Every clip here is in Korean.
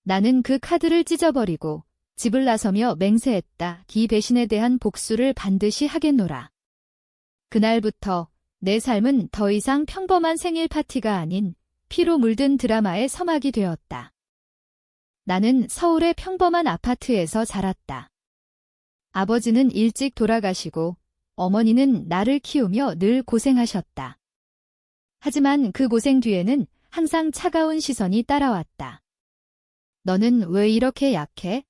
나는 그 카드를 찢어버리고 집을 나서며 맹세했다. 이 배신에 대한 복수를 반드시 하겠노라. 그날부터 내 삶은 더 이상 평범한 생일 파티가 아닌 피로 물든 드라마의 서막이 되었다. 나는 서울의 평범한 아파트에서 자랐다. 아버지는 일찍 돌아가시고 어머니는 나를 키우며 늘 고생하셨다. 하지만 그 고생 뒤에는 항상 차가운 시선이 따라왔다. 너는 왜 이렇게 약해?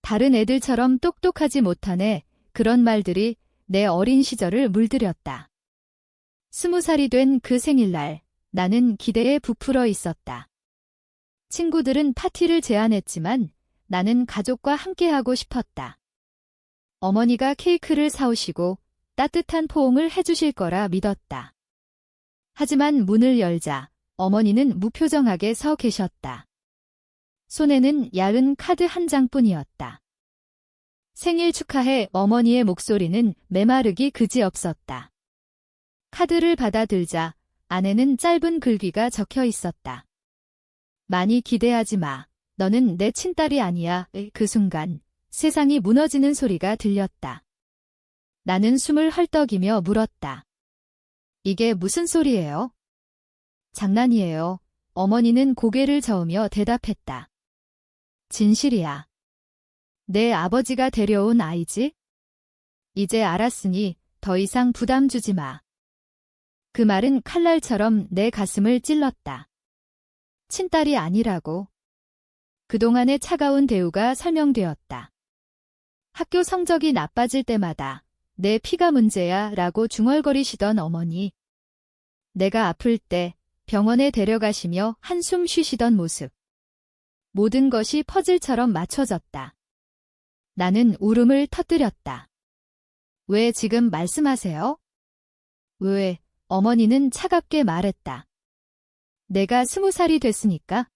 다른 애들처럼 똑똑하지 못하네. 그런 말들이 내 어린 시절을 물들였다. 20살이 된 그 생일날 나는 기대에 부풀어 있었다. 친구들은 파티를 제안했지만 나는 가족과 함께하고 싶었다. 어머니가 케이크를 사오시고 따뜻한 포옹을 해주실 거라 믿었다. 하지만 문을 열자 어머니는 무표정하게 서 계셨다. 손에는 얇은 카드 한 장뿐이었다. 생일 축하해. 어머니의 목소리는 메마르기 그지없었다. 카드를 받아들자 안에는 짧은 글귀가 적혀 있었다. 많이 기대하지 마. 너는 내 친딸이 아니야. 그 순간 세상이 무너지는 소리가 들렸다. 나는 숨을 헐떡이며 물었다. 이게 무슨 소리예요? 장난이에요. 어머니는 고개를 저으며 대답했다. 진실이야. 내 아버지가 데려온 아이지? 이제 알았으니 더 이상 부담 주지 마. 그 말은 칼날처럼 내 가슴을 찔렀다. 친딸이 아니라고. 그동안의 차가운 대우가 설명되었다. 학교 성적이 나빠질 때마다 내 피가 문제야 라고 중얼거리시던 어머니. 내가 아플 때 병원에 데려가시며 한숨 쉬시던 모습. 모든 것이 퍼즐처럼 맞춰졌다. 나는 울음을 터뜨렸다. 왜 지금 말씀하세요? 왜? 어머니는 차갑게 말했다. 내가 20살이 됐으니까.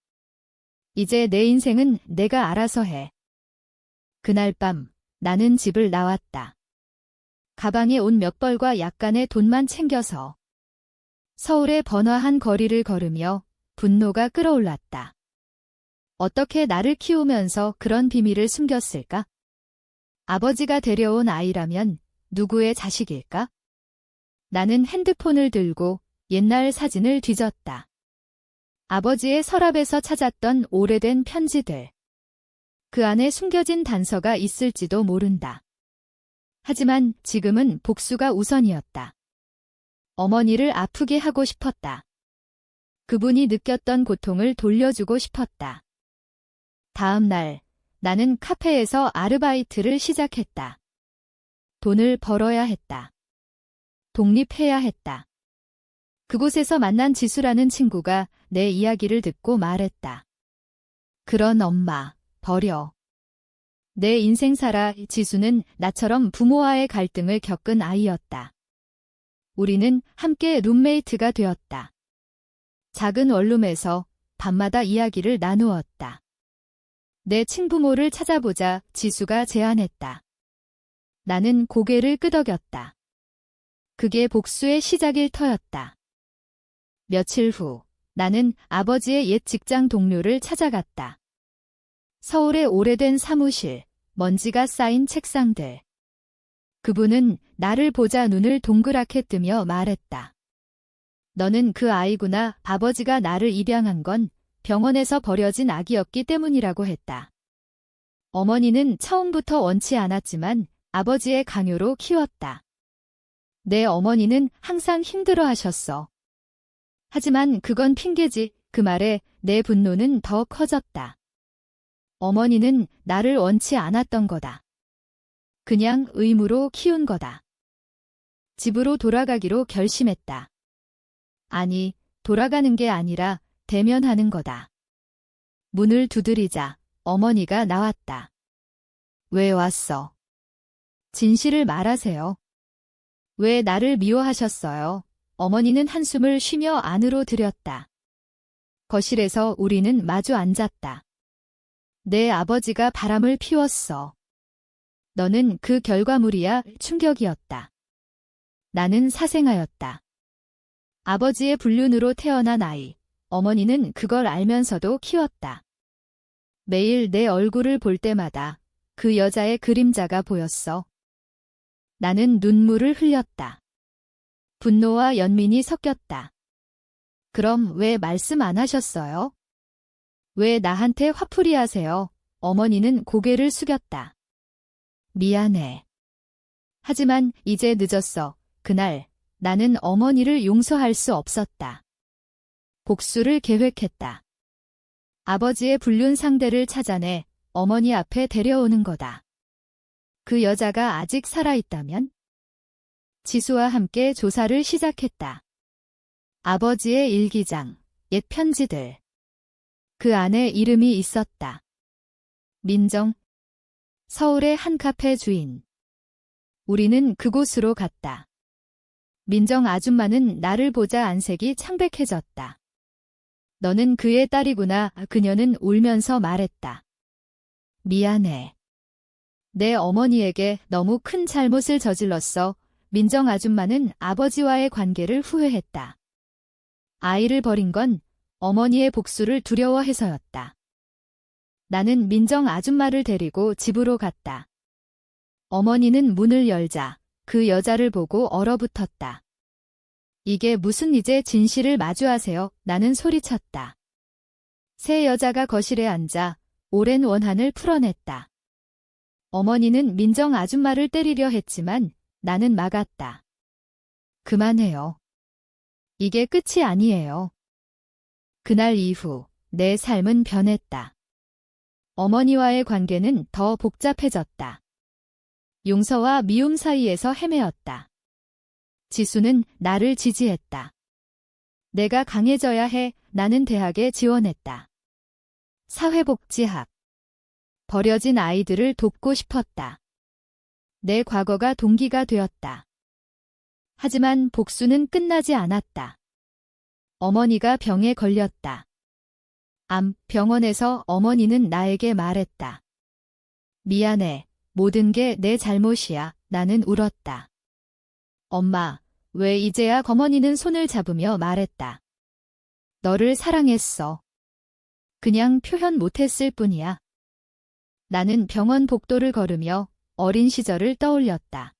이제 내 인생은 내가 알아서 해. 그날 밤 나는 집을 나왔다. 가방에 옷 몇 벌과 약간의 돈만 챙겨서 서울의 번화한 거리를 걸으며 분노가 끓어올랐다. 어떻게 나를 키우면서 그런 비밀을 숨겼을까? 아버지가 데려온 아이라면 누구의 자식일까? 나는 핸드폰을 들고 옛날 사진을 뒤졌다. 아버지의 서랍에서 찾았던 오래된 편지들. 그 안에 숨겨진 단서가 있을지도 모른다. 하지만 지금은 복수가 우선이었다. 어머니를 아프게 하고 싶었다. 그분이 느꼈던 고통을 돌려주고 싶었다. 다음 날 나는 카페에서 아르바이트를 시작했다. 돈을 벌어야 했다. 독립해야 했다. 그곳에서 만난 지수라는 친구가 내 이야기를 듣고 말했다. 그런 엄마, 버려. 내 인생 살아. 지수는 나처럼 부모와의 갈등을 겪은 아이였다. 우리는 함께 룸메이트가 되었다. 작은 원룸에서 밤마다 이야기를 나누었다. 내 친부모를 찾아보자. 지수가 제안했다. 나는 고개를 끄덕였다. 그게 복수의 시작일 터였다. 며칠 후 나는 아버지의 옛 직장 동료를 찾아갔다. 서울의 오래된 사무실, 먼지가 쌓인 책상들. 그분은 나를 보자 눈을 동그랗게 뜨며 말했다. 너는 그 아이구나. 아버지가 나를 입양한 건 병원에서 버려진 아기였기 때문이라고 했다. 어머니는 처음부터 원치 않았지만 아버지의 강요로 키웠다. 내 어머니는 항상 힘들어하셨어. 하지만 그건 핑계지. 그 말에 내 분노는 더 커졌다. 어머니는 나를 원치 않았던 거다. 그냥 의무로 키운 거다. 집으로 돌아가기로 결심했다. 아니, 돌아가는 게 아니라 대면하는 거다. 문을 두드리자 어머니가 나왔다. 왜 왔어? 진실을 말하세요. 왜 나를 미워하셨어요? 어머니는 한숨을 쉬며 안으로 들였다. 거실에서 우리는 마주 앉았다. 내 아버지가 바람을 피웠어. 너는 그 결과물이야. 충격이었다. 나는 사생아였다. 아버지의 불륜으로 태어난 아이. 어머니는 그걸 알면서도 키웠다. 매일 내 얼굴을 볼 때마다 그 여자의 그림자가 보였어. 나는 눈물을 흘렸다. 분노와 연민이 섞였다. 그럼 왜 말씀 안 하셨어요? 왜 나한테 화풀이 하세요? 어머니는 고개를 숙였다. 미안해. 하지만 이제 늦었어. 그날 나는 어머니를 용서할 수 없었다. 복수를 계획했다. 아버지의 불륜 상대를 찾아내 어머니 앞에 데려오는 거다. 그 여자가 아직 살아있다면? 지수와 함께 조사를 시작했다. 아버지의 일기장, 옛 편지들. 그 안에 이름이 있었다. 민정, 서울의 한 카페 주인. 우리는 그곳으로 갔다. 민정 아줌마는 나를 보자 안색이 창백해졌다. 너는 그의 딸이구나. 그녀는 울면서 말했다. 미안해. 내 어머니에게 너무 큰 잘못을 저질렀어. 민정 아줌마는 아버지와의 관계를 후회했다. 아이를 버린 건 어머니의 복수를 두려워해서였다. 나는 민정 아줌마를 데리고 집으로 갔다. 어머니는 문을 열자 그 여자를 보고 얼어붙었다. 이게 무슨 이제 진실을 마주하세요? 나는 소리쳤다. 새 여자가 거실에 앉아 오랜 원한을 풀어냈다. 어머니는 민정 아줌마를 때리려 했지만 나는 막았다. 그만해요. 이게 끝이 아니에요. 그날 이후 내 삶은 변했다. 어머니와의 관계는 더 복잡해졌다. 용서와 미움 사이에서 헤매었다. 지수는 나를 지지했다. 내가 강해져야 해. 나는 대학에 지원했다. 사회복지학. 버려진 아이들을 돕고 싶었다. 내 과거가 동기가 되었다. 하지만 복수는 끝나지 않았다. 어머니가 병에 걸렸다. 병원에서 어머니는 나에게 말했다. 미안해. 모든 게 내 잘못이야. 나는 울었다. 엄마, 왜 이제야? 어머니는 손을 잡으며 말했다. 너를 사랑했어. 그냥 표현 못했을 뿐이야. 나는 병원 복도를 걸으며 어린 시절을 떠올렸다.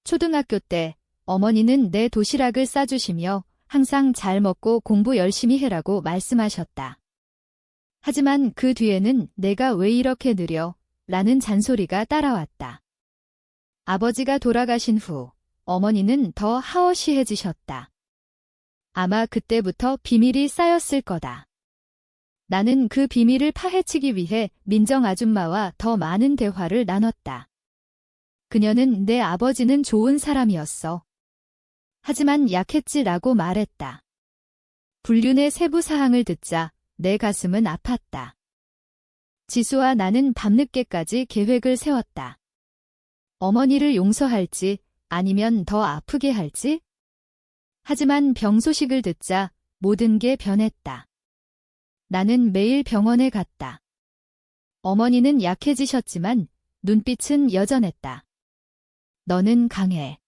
초등학교 때 어머니는 내 도시락을 싸주시며 항상 잘 먹고 공부 열심히 해라고 말씀하셨다. 하지만 그 뒤에는 내가 왜 이렇게 느려? 라는 잔소리가 따라왔다. 아버지가 돌아가신 후 어머니는 더 하워시해지셨다. 아마 그때부터 비밀이 쌓였을 거다. 나는 그 비밀을 파헤치기 위해 민정 아줌마와 더 많은 대화를 나눴다. 그녀는 내 아버지는 좋은 사람이었어. 하지만 약했지라고 말했다. 불륜의 세부 사항을 듣자 내 가슴은 아팠다. 지수와 나는 밤늦게까지 계획을 세웠다. 어머니를 용서할지 아니면 더 아프게 할지? 하지만 병 소식을 듣자 모든 게 변했다. 나는 매일 병원에 갔다. 어머니는 약해지셨지만 눈빛은 여전했다. 너는 강해.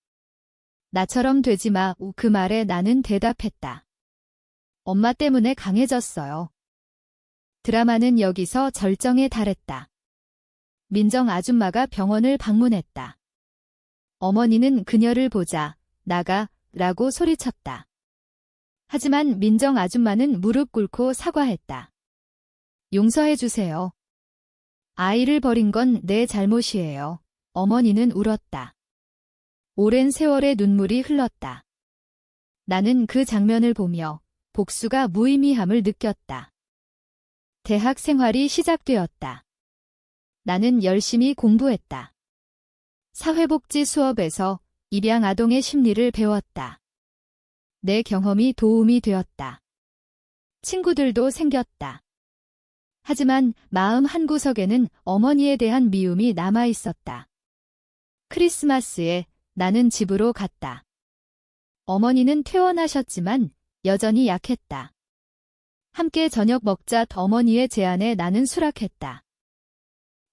나처럼 되지 마. 그 말에 나는 대답했다. 엄마 때문에 강해졌어요. 드라마는 여기서 절정에 달했다. 민정 아줌마가 병원을 방문했다. 어머니는 그녀를 보자 나가 라고 소리쳤다. 하지만 민정 아줌마는 무릎 꿇고 사과했다. 용서해 주세요. 아이를 버린 건 내 잘못이에요. 어머니는 울었다. 오랜 세월의 눈물이 흘렀다. 나는 그 장면을 보며 복수가 무의미함을 느꼈다. 대학 생활이 시작되었다. 나는 열심히 공부했다. 사회복지 수업에서 입양 아동의 심리를 배웠다. 내 경험이 도움이 되었다. 친구들도 생겼다. 하지만 마음 한구석에는 어머니에 대한 미움이 남아 있었다. 크리스마스에 나는 집으로 갔다. 어머니는 퇴원하셨지만 여전히 약했다. 함께 저녁 먹자 어머니의 제안에 나는 수락했다.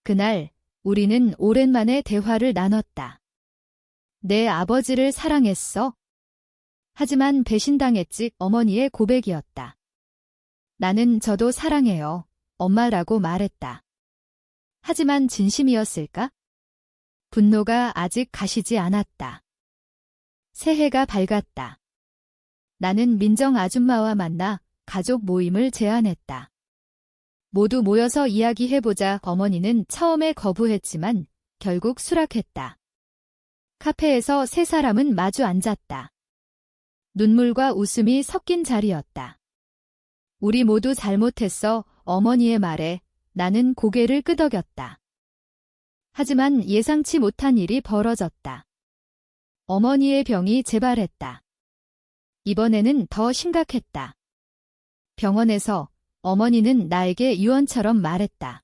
그날 우리는 오랜만에 대화를 나눴다. 내 아버지를 사랑했어? 하지만 배신당했지. 어머니의 고백이었다. 나는 저도 사랑해요. 엄마라고 말했다. 하지만 진심이었을까? 분노가 아직 가시지 않았다. 새해가 밝았다. 나는 민정 아줌마와 만나 가족 모임을 제안했다. 모두 모여서 이야기해보자. 어머니는 처음에 거부했지만 결국 수락했다. 카페에서 세 사람은 마주 앉았다. 눈물과 웃음이 섞인 자리였다. 우리 모두 잘못했어. 어머니의 말에 나는 고개를 끄덕였다. 하지만 예상치 못한 일이 벌어졌다. 어머니의 병이 재발했다. 이번에는 더 심각했다. 병원에서 어머니는 나에게 유언처럼 말했다.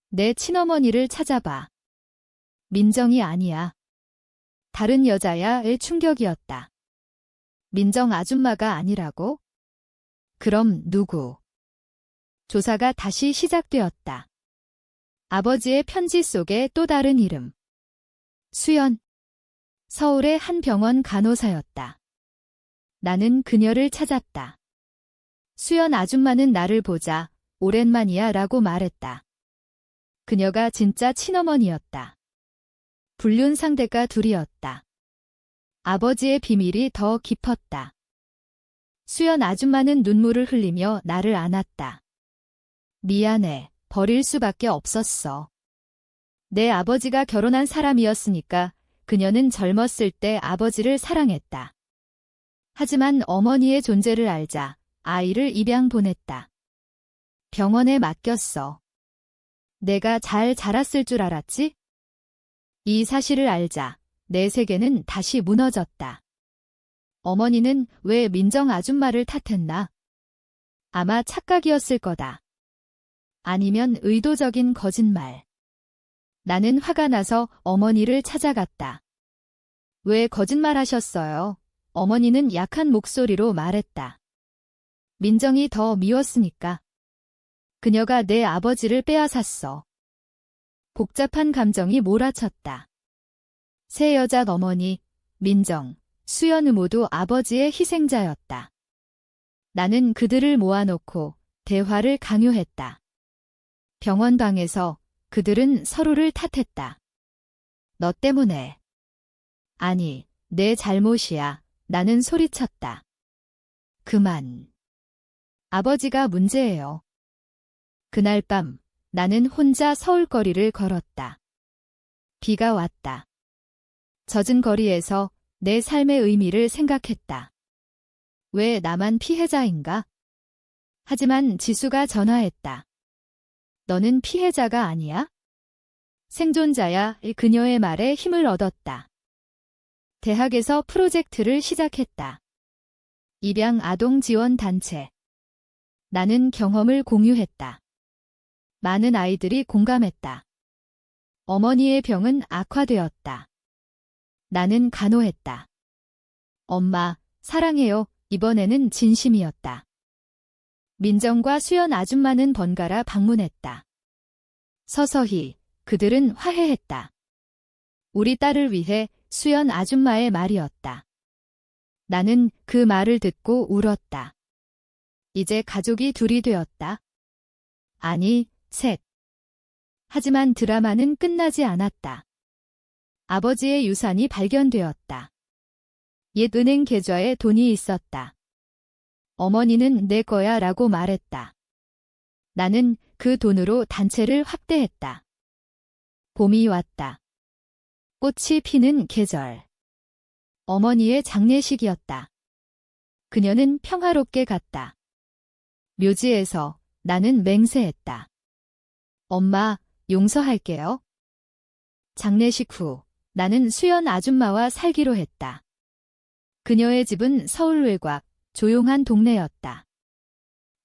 내 친어머니를 찾아봐. 민정이 아니야. 다른 여자야의 충격이었다. 민정 아줌마가 아니라고? 그럼 누구? 조사가 다시 시작되었다. 아버지의 편지 속에 또 다른 이름. 수연. 서울의 한 병원 간호사였다. 나는 그녀를 찾았다. 수연 아줌마는 나를 보자 오랜만이야 라고 말했다. 그녀가 진짜 친어머니였다. 불륜 상대가 둘이었다. 아버지의 비밀이 더 깊었다. 수연 아줌마는 눈물을 흘리며 나를 안았다. 미안해, 버릴 수밖에 없었어. 내 아버지가 결혼한 사람이었으니까 그녀는 젊었을 때 아버지를 사랑했다. 하지만 어머니의 존재를 알자 아이를 입양 보냈다. 병원에 맡겼어. 내가 잘 자랐을 줄 알았지? 이 사실을 알자 내 세계는 다시 무너졌다. 어머니는 왜 민정 아줌마를 탓했나? 아마 착각이었을 거다. 아니면 의도적인 거짓말. 나는 화가 나서 어머니를 찾아갔다. 왜 거짓말하셨어요? 어머니는 약한 목소리로 말했다. 민정이 더 미웠으니까. 그녀가 내 아버지를 빼앗았어. 복잡한 감정이 몰아쳤다. 세 여자 어머니, 민정, 수연 모두 아버지의 희생자였다. 나는 그들을 모아놓고 대화를 강요했다. 병원 방에서 그들은 서로를 탓했다. 너 때문에. 아니, 내 잘못이야. 나는 소리쳤다. 그만. 아버지가 문제예요. 그날 밤 나는 혼자 서울거리를 걸었다. 비가 왔다. 젖은 거리에서 내 삶의 의미를 생각했다. 왜 나만 피해자인가? 하지만 지수가 전화했다. 너는 피해자가 아니야? 생존자야. 그녀의 말에 힘을 얻었다. 대학에서 프로젝트를 시작했다. 입양 아동 지원 단체. 나는 경험을 공유했다. 많은 아이들이 공감했다. 어머니의 병은 악화되었다. 나는 간호했다. 엄마, 사랑해요. 이번에는 진심이었다. 민정과 수연 아줌마는 번갈아 방문했다. 서서히 그들은 화해했다. 우리 딸을 위해 수연 아줌마의 말이었다. 나는 그 말을 듣고 울었다. 이제 가족이 둘이 되었다. 아니, 셋. 하지만 드라마는 끝나지 않았다. 아버지의 유산이 발견되었다. 옛 은행 계좌에 돈이 있었다. 어머니는 내 거야 라고 말했다. 나는 그 돈으로 단체를 확대했다. 봄이 왔다. 꽃이 피는 계절. 어머니의 장례식이었다. 그녀는 평화롭게 갔다. 묘지에서 나는 맹세했다. 엄마, 용서할게요. 장례식 후 나는 수연 아줌마와 살기로 했다. 그녀의 집은 서울 외곽, 조용한 동네였다.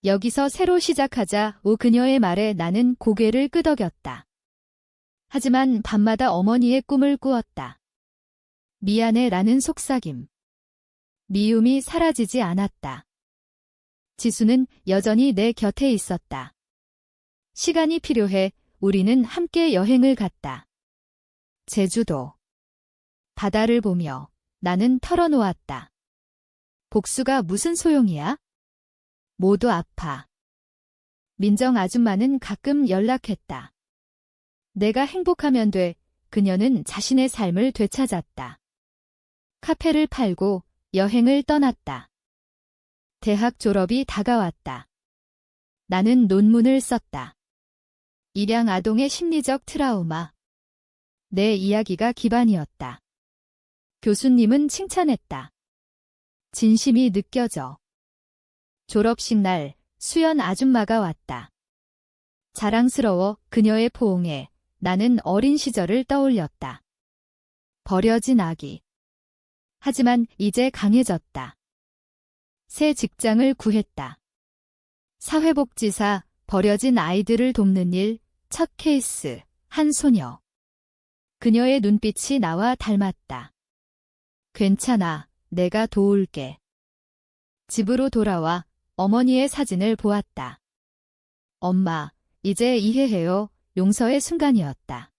여기서 새로 시작하자. 그녀의 말에 나는 고개를 끄덕였다. 하지만 밤마다 어머니의 꿈을 꾸었다. 미안해 라는 속삭임. 미움이 사라지지 않았다. 지수는 여전히 내 곁에 있었다. 시간이 필요해. 우리는 함께 여행을 갔다. 제주도. 바다를 보며 나는 털어놓았다. 복수가 무슨 소용이야? 모두 아파. 민정 아줌마는 가끔 연락했다. 내가 행복하면 돼. 그녀는 자신의 삶을 되찾았다. 카페를 팔고 여행을 떠났다. 대학 졸업이 다가왔다. 나는 논문을 썼다. 일양 아동의 심리적 트라우마. 내 이야기가 기반이었다. 교수님은 칭찬했다. 진심이 느껴져. 졸업식 날 수연 아줌마가 왔다. 자랑스러워 그녀의 포옹에 나는 어린 시절을 떠올렸다. 버려진 아기. 하지만 이제 강해졌다. 새 직장을 구했다. 사회복지사, 버려진 아이들을 돕는 일, 첫 케이스, 한 소녀. 그녀의 눈빛이 나와 닮았다. 괜찮아, 내가 도울게. 집으로 돌아와 어머니의 사진을 보았다. 엄마, 이제 이해해요. 용서의 순간이었다.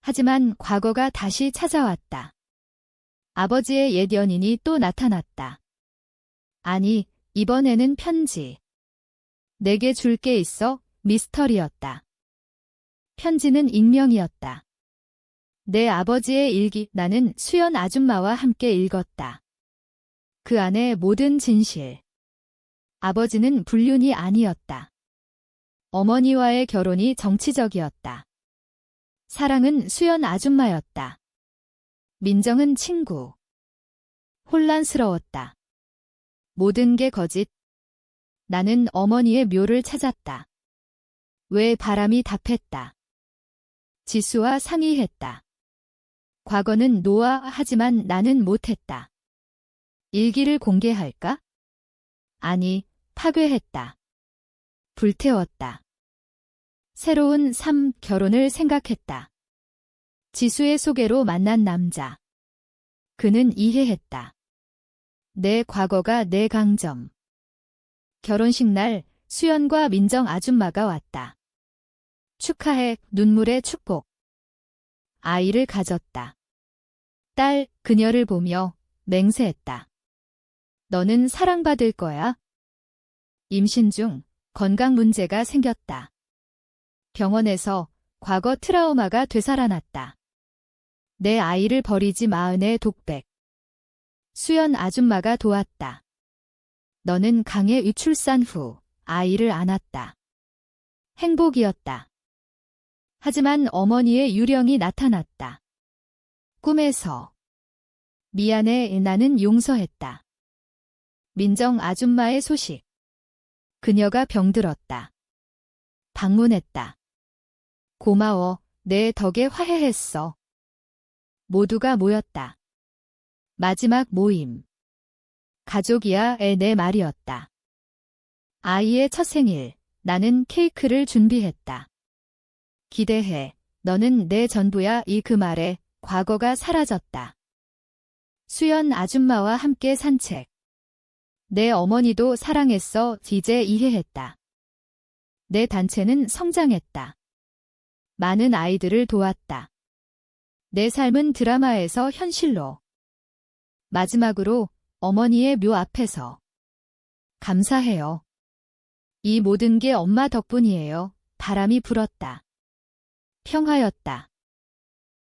하지만 과거가 다시 찾아왔다. 아버지의 옛 연인이 또 나타났다. 아니, 이번에는 편지. 내게 줄 게 있어. 미스터리였다. 편지는 익명이었다. 내 아버지의 일기. 나는 수연 아줌마와 함께 읽었다. 그 안에 모든 진실. 아버지는 불륜이 아니었다. 어머니와의 결혼이 정치적이었다. 사랑은 수연 아줌마였다. 민정은 친구. 혼란스러웠다. 모든 게 거짓. 나는 어머니의 묘를 찾았다. 왜 바람이 답했다. 지수와 상의했다. 과거는 노아하지만 나는 못했다. 일기를 공개할까? 아니, 파괴했다. 불태웠다. 새로운 삶, 결혼을 생각했다. 지수의 소개로 만난 남자. 그는 이해했다. 내 과거가 내 강점. 결혼식 날 수연과 민정 아줌마가 왔다. 축하해, 눈물의 축복. 아이를 가졌다. 딸, 그녀를 보며 맹세했다. 너는 사랑받을 거야. 임신 중 건강 문제가 생겼다. 병원에서 과거 트라우마가 되살아났다. 내 아이를 버리지 마은의 독백. 수연 아줌마가 도왔다. 너는 강해 위출산 후 아이를 안았다. 행복이었다. 하지만 어머니의 유령이 나타났다. 꿈에서. 미안해, 나는 용서했다. 민정 아줌마의 소식. 그녀가 병들었다. 방문했다. 고마워, 내 덕에 화해했어. 모두가 모였다. 마지막 모임. 가족이야의 내 말이었다. 아이의 첫 생일, 나는 케이크를 준비했다. 기대해, 너는 내 전부야. 이 그 말에 과거가 사라졌다. 수연 아줌마와 함께 산책. 내 어머니도 사랑했어. 이제 이해했다. 내 단체는 성장했다. 많은 아이들을 도왔다. 내 삶은 드라마에서 현실로. 마지막으로 어머니의 묘 앞에서. 감사해요. 이 모든 게 엄마 덕분이에요. 바람이 불었다. 평화였다.